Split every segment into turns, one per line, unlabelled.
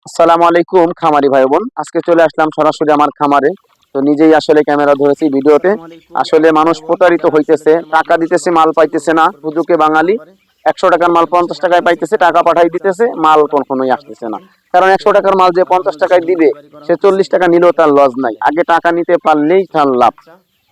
আসসালামু আলাইকুম খামারি ভাই বোন, আজকে চলে আসলাম সরাসরি আমার খামারে। তো নিজেই আসলে ক্যামেরা ধরেছি ভিডিওতে।
আসসালামু আলাইকুম
আসলে
খামারি
মানুষ
ভাই বোন,
প্রতারিত
যারা
হইতেছে,
আসলে আমার
টাকা
ভিডিও
দিতেছে
শুরুতে
মাল
পছন্দ
পাইতেছে না।
করবেন
হুজুকে
অবশ্যই দেওয়ার
বাঙালি
নাম্বারে
100 টাকার মাল
যোগাযোগ করবেন।
50 টাকায়
বাংলাদেশের
পাইতেছে,
সারা
টাকা পাঠাই
বাংলাদেশে যারা
দিতেছে,
আছে
মাল
ইনশাআল্লাহ
কখনোই
যোগাযোগ
আসতেছে না।
করবেন।
কারণ
তো
100 টাকার মাল যে
আমার
50 টাকায়
লোকেশনে
দিবে,
ডেলিভারি করা
সে
হইতেছে
40 টাকা
একদম
নিলেও তার
কুরিয়ারের
লস নাই।
মাধ্যমে।
আগে টাকা নিতে পারলেই তার লাভ।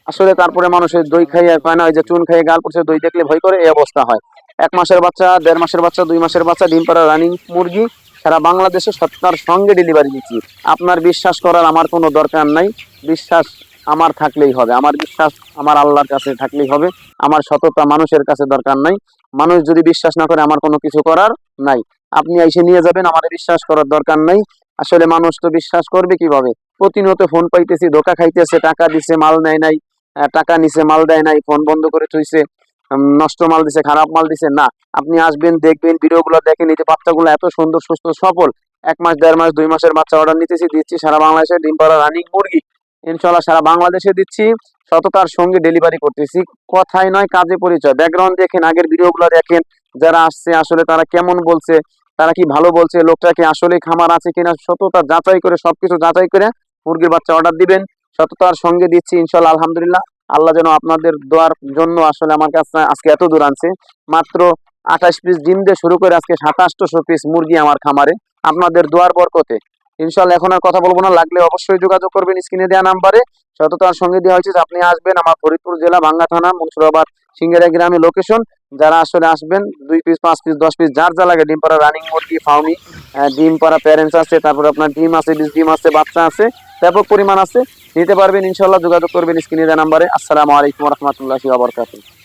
আচ্ছা, তো
আসলে
সবাই
তারপরে
ভালো
মানুষের
থাকবেন,
দই
সালাম
খাইয়ে
আলাইকুম।
পায় না, ওই যে চুন খাইয়ে গাল পড়ছে, দই দেখলে ভয় করে, এই অবস্থা হয়। 1 মাসের বাচ্চা, 1.5 মাসের বাচ্চা, 2 মাসের বাচ্চা, ডিম পাড়া রানিং মুরগি সারা বাংলাদেশে সত্তার সঙ্গে ডেলিভারি দিচ্ছি। আপনার বিশ্বাস করার আমার কোনো দরকার নাই। বিশ্বাস আমার থাকলেই হবে, আমার বিশ্বাস আমার আল্লাহর কাছে থাকলেই হবে। আমার সততা মানুষের কাছে দরকার নাই। মানুষ যদি বিশ্বাস না করে আমার কোনো কিছু করার নাই। আপনি এসে নিয়ে যাবেন, আমার বিশ্বাস করার দরকার নাই। আসলে মানুষ তো বিশ্বাস করবে কিভাবে? প্রতিনিয়ত ফোন পাইতেছি, ধোকা খাইতেছে, টাকা দিছে মাল নেয় নাই, টাকা নিছে মাল দেয় নাই, ফোন বন্ধ করে থইছে, নষ্ট মাল দিছে, খারাপ মাল দিছে না। আপনি আসবেন, দেখবেন, ভিডিওগুলো দেখেন, এই যে বাচ্চাগুলো এত সুন্দর সুস্থ সফল। 1 মাস, 1.5 মাস, 2 মাসের বাচ্চা অর্ডার নিতেছি, দিচ্ছি সারা বাংলাদেশে। ডিম পাড়া রানিং মুরগি ইনশাল্লাহ সারা বাংলাদেশে দিচ্ছি, সততার সঙ্গে ডেলিভারি করতেছি। কথাই নয়, কাজে পরিচয়। ব্যাকগ্রাউন্ড দেখেন, আগের ভিডিওগুলো দেখেন, যারা আসছে আসলে তারা কেমন বলছে, তারা কি ভালো বলছে, লোকটা কি আসলে খামার আছে কিনা, সততা যাচাই করে, সবকিছু যাচাই করে মুরগির বাচ্চা অর্ডার দিবেন। সততার সঙ্গে দিচ্ছি ইনশাল্লাহ, আলহামদুলিল্লাহ। আল্লাহ যেন আপনাদের দোয়ার জন্য আসলে আমার কাছে আজকে এত দূর আনছে। মাত্র 28 পিস ডিম দিয়ে শুরু করে আজকে 2700 পিস মুরগি আমার খামারে, আপনাদের দোয়ার বরকতে। ইনশাল্লাহ এখন আর কথা বলবো না, লাগলে অবশ্যই যোগাযোগ করবেন স্ক্রিনে দেওয়া নাম্বারে। সততার সঙ্গে দেওয়া হয়েছে যে আপনি আসবেন আমার ফরিদপুর জেলা ভাঙ্গা থানা মুন্সিরাবাদ সিঙ্গেরা গ্রামে লোকেশন। যারা আসলে আসবেন, 2 পিস, 5 পিস, 10 পিস, যার যা লাগে, ডিম পাড়া রানিং মুরগি, ফাউমি, ডিম পাড়া প্যারেন্টস আছে, তারপর আপনার ডিম আছে, 20 ডিম আছে, বাচ্চা আছে, ব্যাপক পরিমাণ আছে, নিতে পারবেন ইনশাল্লাহ। যোগাযোগ করবেন স্ক্রিনে দেওয়া নাম্বারে। আসসালামু আলাইকুম রহমতুল্লাহি ওয়া বারাকাতুহু।